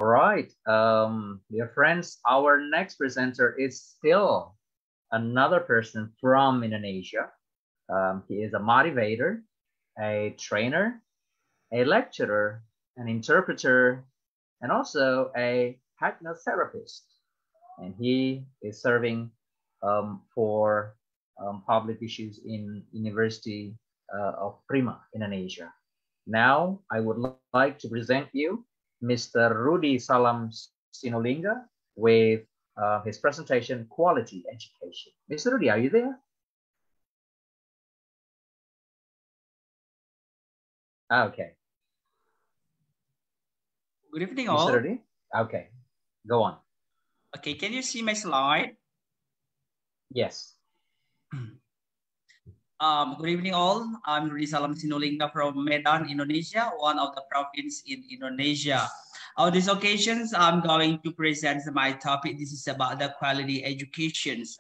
All right, dear friends, our next presenter is still another person from Indonesia. He is a motivator, a trainer, a lecturer, an interpreter, and also a hypnotherapist. And he is serving for public issues in University of Prima, Indonesia. Now, I would like to present you Mr. Rudy Salam Sinulinga with his presentation, Quality Education. Mr. Rudy, are you there? Okay. Good evening, Mr. all. Rudy? Okay, go on. Okay, can you see my slide? Yes. Good evening, all. I'm Rudy Salam Sinulinga from Medan, Indonesia, one of the province in Indonesia. On these occasions, I'm going to present my topic. This is about the quality educations.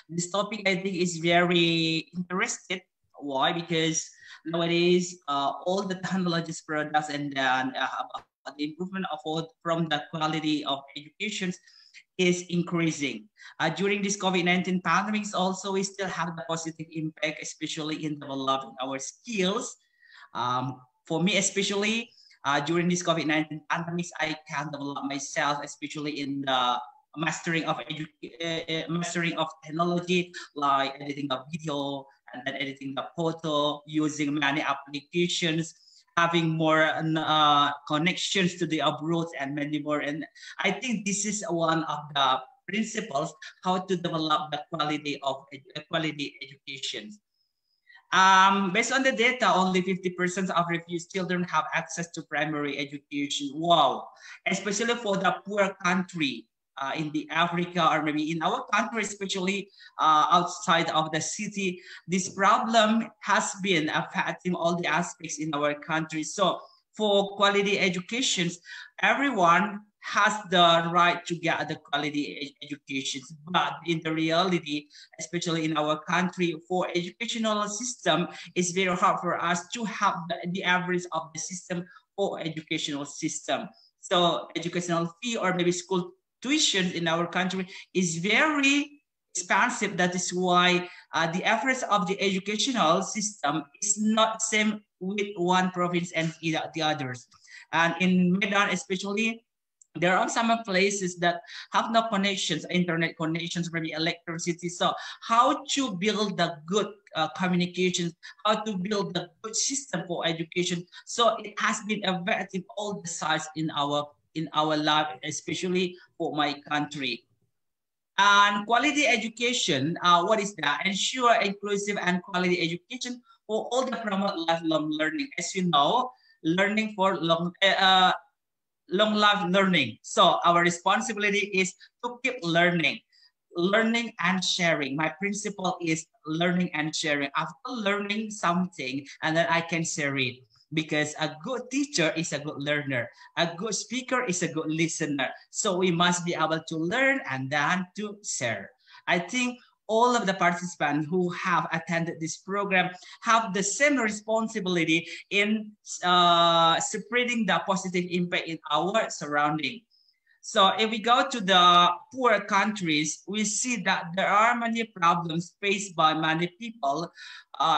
This topic I think is very interesting. Why? Because nowadays, all the technologies products and then the improvement of all from the quality of education is increasing. During this COVID-19 pandemic, also we still have the positive impact, especially in developing our skills. For me, especially during this COVID-19 pandemic, I can develop myself, especially in the mastering of technology, like editing the video and then editing the photo, using many applications, having more connections to the abroad and many more. And I think this is one of the principles how to develop the quality of quality education. Based on the data, only 50% of refused children have access to primary education. Wow, especially for the poor country in the Africa or maybe in our country, especially outside of the city, this problem has been affecting all the aspects in our country. So for quality educations, everyone has the right to get the quality education. But in the reality, especially in our country, for educational system, it's very hard for us to have the average of the system for educational system. So educational fee or maybe school tuition in our country is very expensive. That is why the average of the educational system is not same with one province and the others. And in Medan especially, there are some places that have no connections, internet connections, maybe electricity. So how to build the good communications, how to build the good system for education. So it has been affecting all the sides in our life, especially for my country. And quality education, what is that? Ensure inclusive and quality education for all the promote lifelong learning. As you know, learning for long life learning. So our responsibility is to keep learning, learning and sharing. My principle is learning and sharing. After learning something, and then I can share it. Because a good teacher is a good learner. A good speaker is a good listener. So we must be able to learn and then to share. I think all of the participants who have attended this program have the same responsibility in spreading the positive impact in our surrounding. So if we go to the poor countries, we see that there are many problems faced by many people,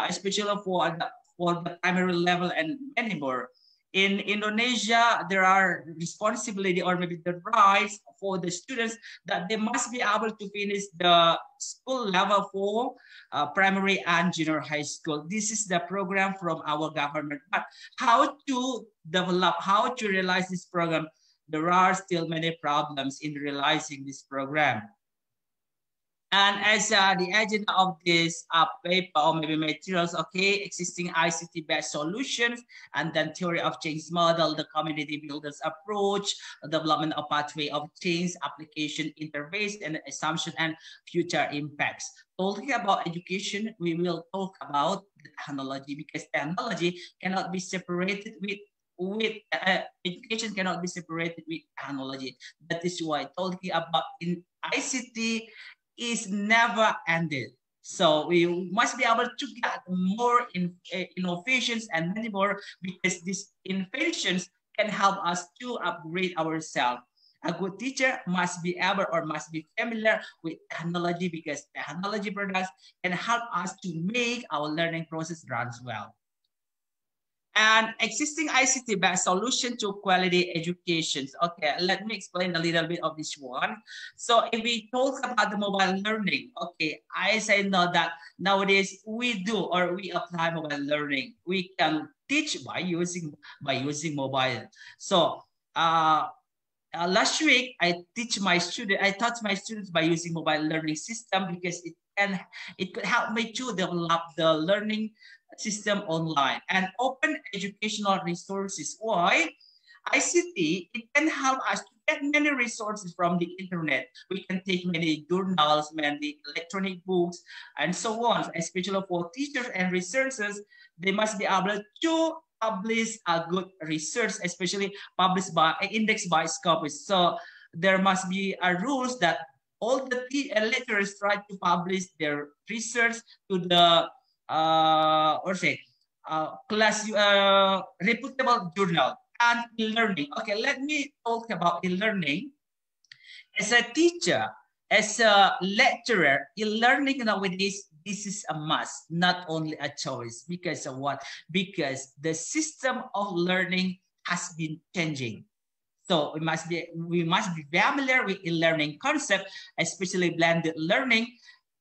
especially for the primary level and many more. In Indonesia, there are responsibility or maybe the rights for the students that they must be able to finish the school level for primary and junior high school. This is the program from our government. But how to develop, how to realize this program, there are still many problems in realizing this program. And as the agenda of this paper or maybe materials, okay, existing ICT-based solutions, and then theory of change model, the community builders approach, development of pathway of change, application interface, and assumption and future impacts. Talking about education, we will talk about the technology because technology cannot be separated with education cannot be separated with technology. That is why talking about in ICT is never ended. So we must be able to get more innovations and many more because these innovations can help us to upgrade ourselves. A good teacher must be able or must be familiar with technology, because technology products can help us to make our learning process runs well. And existing ICT-based solution to quality education. Okay, let me explain a little bit of this one. So if we talk about the mobile learning, okay, I say know that nowadays we do or we apply mobile learning. We can teach by using mobile. So last week I taught my students by using mobile learning system, because it could help me to develop the learning system online and open educational resources. Why? ICT, it can help us to get many resources from the internet. We can take many journals, many electronic books, and so on. Especially for teachers and researchers, they must be able to publish a good research, especially published by indexed by Scopus. So there must be a rules that all the lecturers try to publish their research to the reputable journal. And e-learning. Okay, let me talk about e-learning. As a teacher, as a lecturer, e-learning nowadays, this is a must, not only a choice. Because of what? Because the system of learning has been changing. So we must be familiar with e-learning concept, especially blended learning.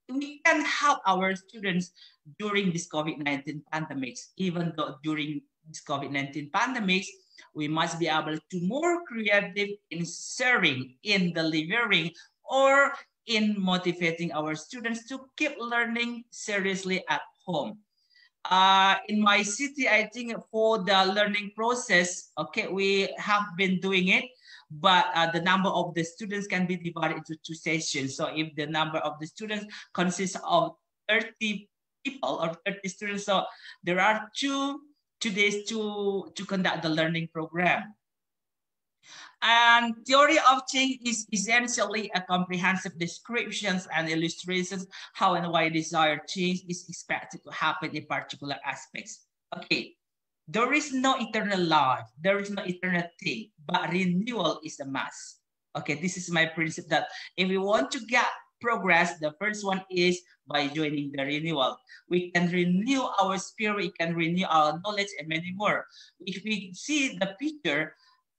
We can help our students during this COVID-19 pandemics. Even though during this COVID-19 pandemics, we must be able to more creative in sharing, in delivering, or in motivating our students to keep learning seriously at home. In my city, I think for the learning process, okay, we have been doing it, but the number of the students can be divided into 2 sessions. So if the number of the students consists of 30 people or 30 students, so there are two days to conduct the learning program. And theory of change is essentially a comprehensive descriptions and illustrations how and why desired change is expected to happen in particular aspects. Okay, there is no eternal life, there is no eternal thing, but renewal is a must. Okay, this is my principle that if we want to get progress, the first one is by joining the renewal. We can renew our spirit, we can renew our knowledge, and many more. If we see the picture,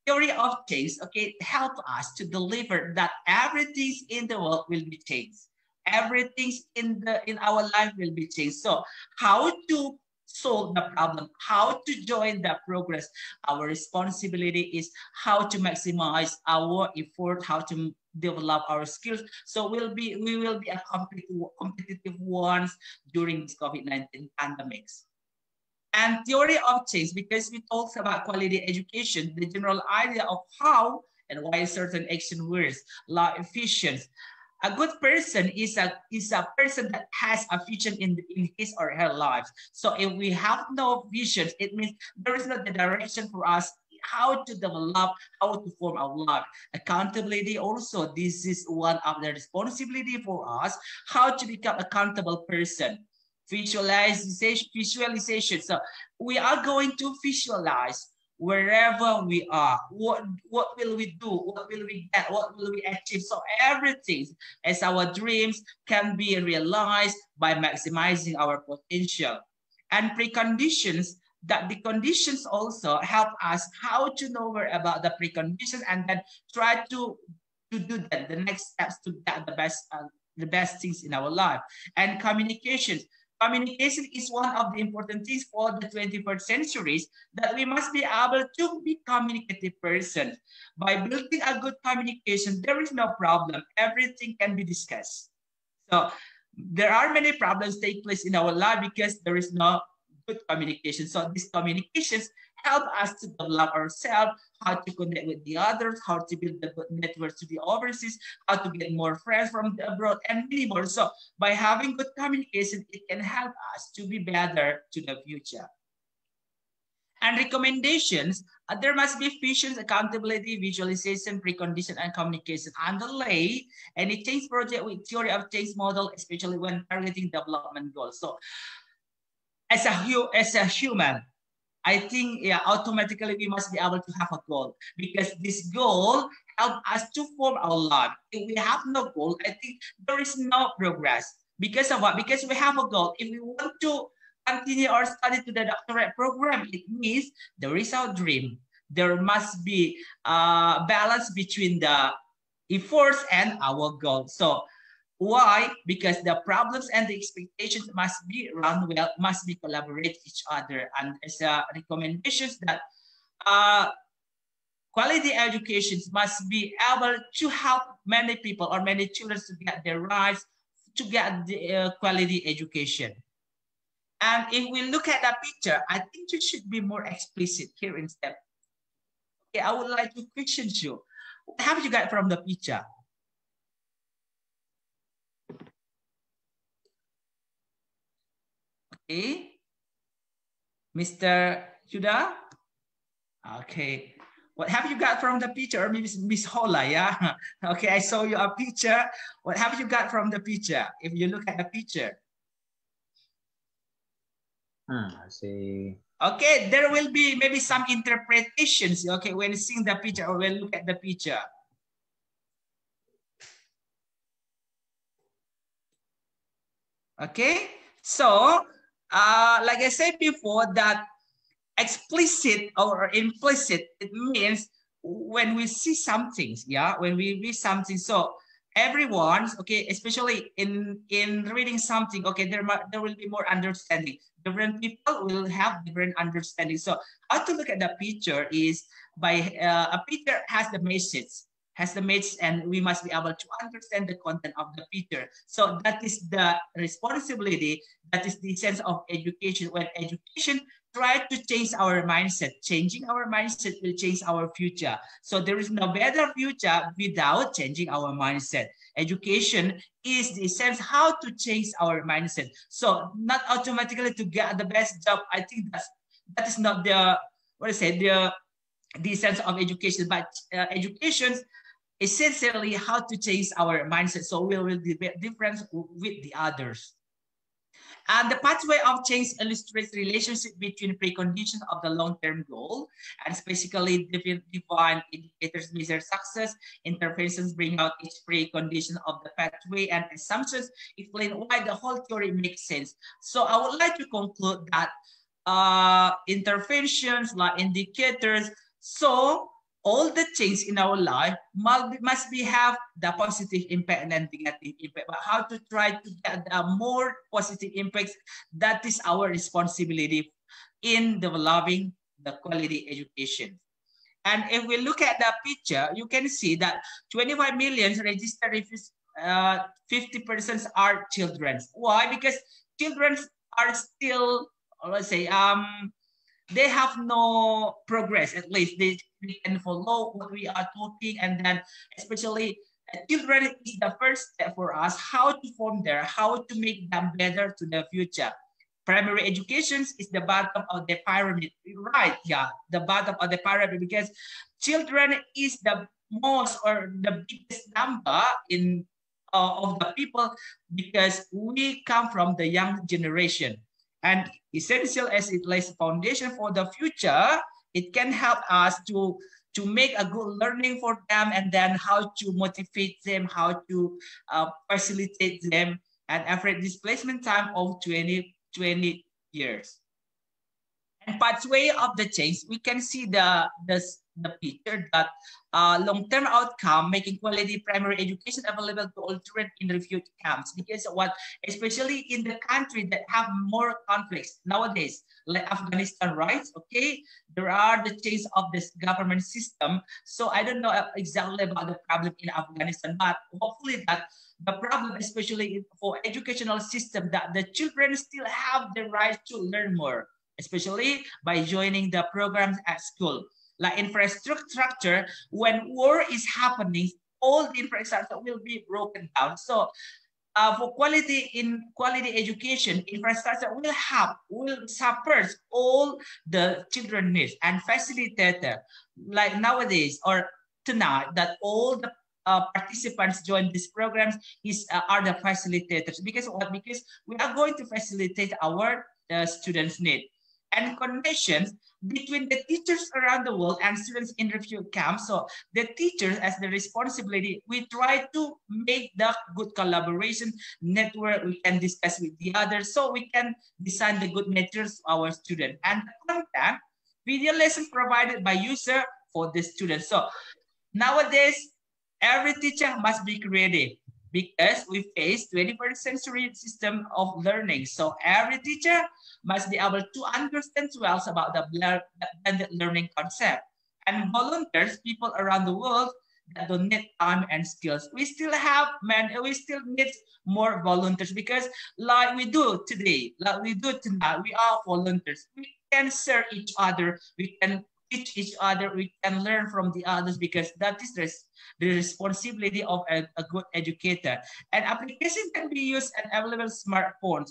theory of change, okay, help us to deliver that everything in the world will be changed. Everything in our life will be changed. So how to solve the problem, how to join the progress? Our responsibility is how to maximize our effort, how to develop our skills. So we will be a competitive ones during this COVID-19 pandemics. And theory of change, because we talked about quality education, the general idea of how and why certain action works, like efficiency. A good person is a person that has a vision in his or her life. So if we have no vision, it means there is not the direction for us how to develop, how to form our life. Accountability also, this is one of the responsibility for us, how to become accountable person. Visualization. So we are going to visualize wherever we are. What will we do? What will we get? What will we achieve? So everything as our dreams can be realized by maximizing our potential. And preconditions, that the conditions also help us how to know about the preconditions and then try to do that, the next steps to get the best things in our life. And communication. Communication is one of the important things for the 21st centuries, that we must be able to be communicative person. By building a good communication, there is no problem. Everything can be discussed. So there are many problems take place in our life because there is no good communication. So these communications help us to develop ourselves, how to connect with the others, how to build the networks to the overseas, how to get more friends from the abroad, and many more. So by having good communication, it can help us to be better to the future. And recommendations, there must be vision, accountability, visualization, precondition, and communication. Underlay any change project with theory of change model, especially when targeting development goals. So as a human, I think automatically we must be able to have a goal, because this goal help us to form our life. If we have no goal, I think there is no progress. Because of what? Because we have a goal. If we want to continue our study to the doctorate program, it means there is our dream. There must be a balance between the efforts and our goal. So why? Because the problems and the expectations must be run well, must be collaborate each other. And as a recommendations that quality education must be able to help many people or many children to get their rights, to get the quality education. And if we look at the picture, I think you should be more explicit here instead. Okay, I would like to question you. What have you got from the picture? Okay, Mr. Judah? Okay, what have you got from the picture? Or maybe Miss Hola, yeah? Okay, I saw you a picture. What have you got from the picture? If you look at the picture. I see. Okay, there will be maybe some interpretations, okay, when seeing the picture or when look at the picture. Okay, so like I said before, that explicit or implicit, it means when we see something, yeah, when we read something. So everyone, okay, especially in reading something, okay, there will be more understanding. Different people will have different understanding. So how to look at the picture is by a picture has the message, and we must be able to understand the content of the picture. So that is the responsibility, that is the sense of education. When education try to change our mindset, changing our mindset will change our future. So there is no better future without changing our mindset. Education is the sense how to change our mindset. So not automatically to get the best job. I think that is not the, what I say, the sense of education, but education essentially how to change our mindset. So we will be different with the others. And the pathway of change illustrates relationship between preconditions of the long-term goal, and specifically define indicators measure success. Interventions bring out each precondition of the pathway, and assumptions explain why the whole theory makes sense. So I would like to conclude that interventions like indicators, so all the change in our life must be have the positive impact and negative impact. But how to try to get the more positive impacts, that is our responsibility in developing the quality education. And if we look at the picture, you can see that 25 million registered refugees, 50% are children. Why? Because children are still, let's say, they have no progress. At least they can follow what we are talking, and then especially children is the first step for us how to form there, how to make them better to the future. Primary education is the bottom of the pyramid, right? Yeah, the bottom of the pyramid, because children is the most or the biggest number in of the people, because we come from the young generation. And essential as it lays a foundation for the future, it can help us to make a good learning for them, and then how to motivate them, how to facilitate them, and average displacement time of 20 years. And pathway of the change, we can see the picture that long-term outcome, making quality primary education available to all children in refugee camps. Because what, especially in the country that have more conflicts nowadays, like Afghanistan, right? Okay, there are the change of this government system. So I don't know exactly about the problem in Afghanistan, but hopefully that the problem, especially for educational system, that the children still have the right to learn more, especially by joining the programs at school. Like infrastructure, when war is happening, all the infrastructure will be broken down. So for quality education, infrastructure will support all the children needs, and facilitator, like nowadays or tonight, that all the participants join these programs are the facilitators. Because what? Because we are going to facilitate our students' need. and connections between the teachers around the world and students in refugee camps. So the teachers, as the responsibility, we try to make the good collaboration network. We can discuss with the others, so we can design the good materials for our students. And the content, video lessons provided by user for the students. So nowadays, every teacher must be creative because we face 21st century system of learning. So every teacher must be able to understand well about the blended learning concept. And volunteers, people around the world that donate time and skills. We still need more volunteers because like we do today, like we do tonight, we are volunteers. We can serve each other. We can teach each other. We can learn from the others because that is the responsibility of a good educator. And application can be used and available smartphones.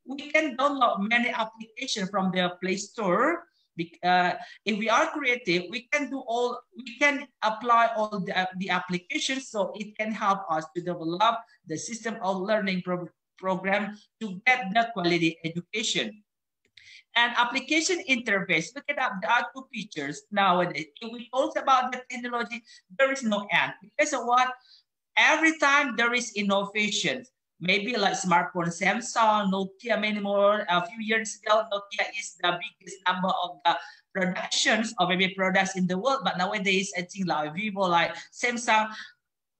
We can download many applications from the Play Store. If we are creative, we can apply all the applications, so it can help us to develop the system of learning program to get the quality education. And application interface, look at that, there are two features nowadays. If we talk about the technology, there is no end. Because of what? Every time there is innovation, maybe like smartphone, Samsung, Nokia, many more. A few years ago, Nokia is the biggest number of the productions or maybe products in the world. But nowadays, I think like Vivo, like Samsung,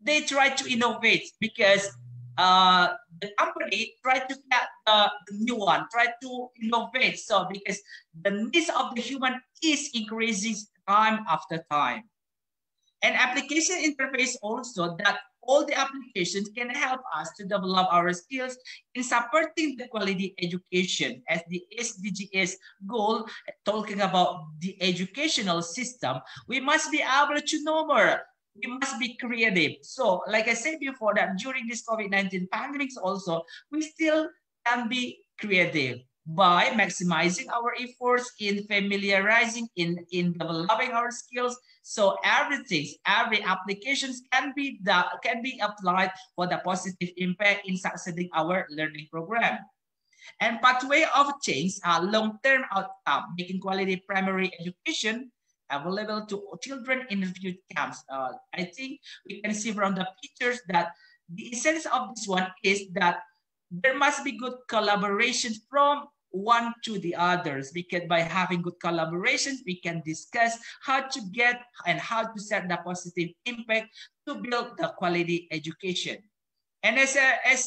they try to innovate because the company try to get the new one, try to innovate. So because the needs of the human is increasing time after time. And application interface also that all the applications can help us to develop our skills in supporting the quality education as the SDGs goal, talking about the educational system. We must be able to know more. We must be creative. So like I said before that during this COVID-19 pandemics also, we still can be creative by maximizing our efforts in familiarizing, in developing our skills. So every applications can be applied for the positive impact in succeeding our learning program. And pathway of change are long-term outcome, making quality primary education available to children in refugee camps. I think we can see from the pictures that the essence of this one is that there must be good collaboration from one to the others, because by having good collaborations, we can discuss how to get and how to set the positive impact to build the quality education. And as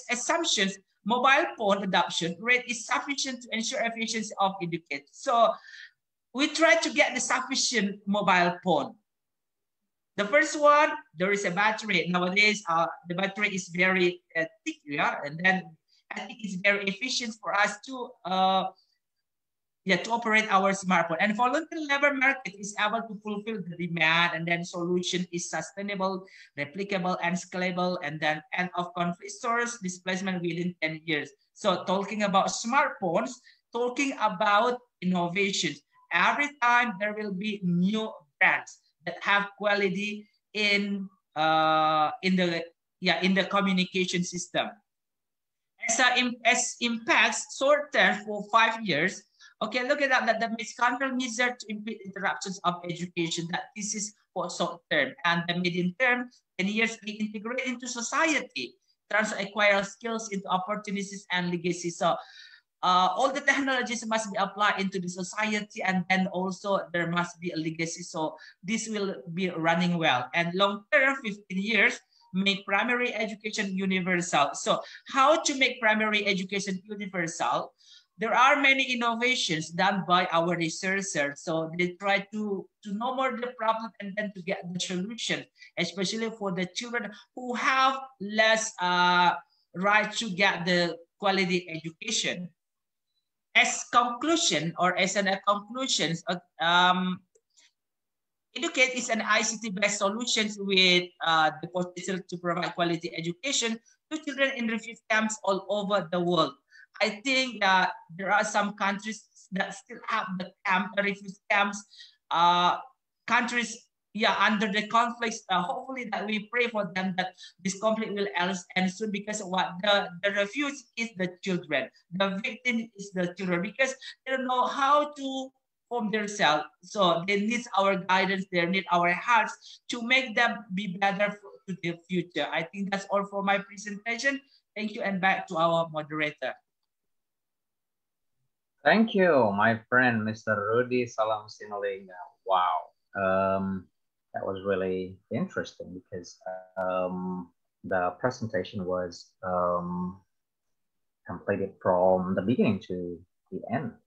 assumptions, mobile phone adoption rate is sufficient to ensure efficiency of education. So we try to get the sufficient mobile phone. The first one, there is a battery. Nowadays, the battery is very thick, yeah, and then I think it's very efficient for us to operate our smartphone. And voluntary labor market is able to fulfill the demand, and then solution is sustainable, replicable, and scalable, and then end of conflict source displacement within 10 years. So talking about smartphones, talking about innovation. Every time there will be new brands that have quality in the communication system. As impacts short term for 5 years. Okay, look at that. The miscontrol measure to impede interruptions of education. That this is for short term, and the medium term, 10 years, we integrate into society, transfer acquire skills into opportunities and legacy. So all the technologies must be applied into the society, and then also there must be a legacy. So this will be running well. And long term, 15 years, make primary education universal. So how to make primary education universal? There are many innovations done by our researchers. So they try to know more the problem and then to get the solution, especially for the children who have less right to get the quality education. As conclusion, or as an conclusions, Educate is an ICT-based solution with the potential to provide quality education to children in refugee camps all over the world. I think that there are some countries that still have the refugee camps. Countries yeah, under the conflicts, hopefully that we pray for them that this conflict will end soon, because what the refuge is the children, the victim is the children, because they don't know how to form themselves. So they need our guidance, they need our hearts to make them be better to the future. I think that's all for my presentation. Thank you, and back to our moderator. Thank you, my friend, Mr. Rudy Salam Sinulinga. Wow. That was really interesting because the presentation was completed from the beginning to the end.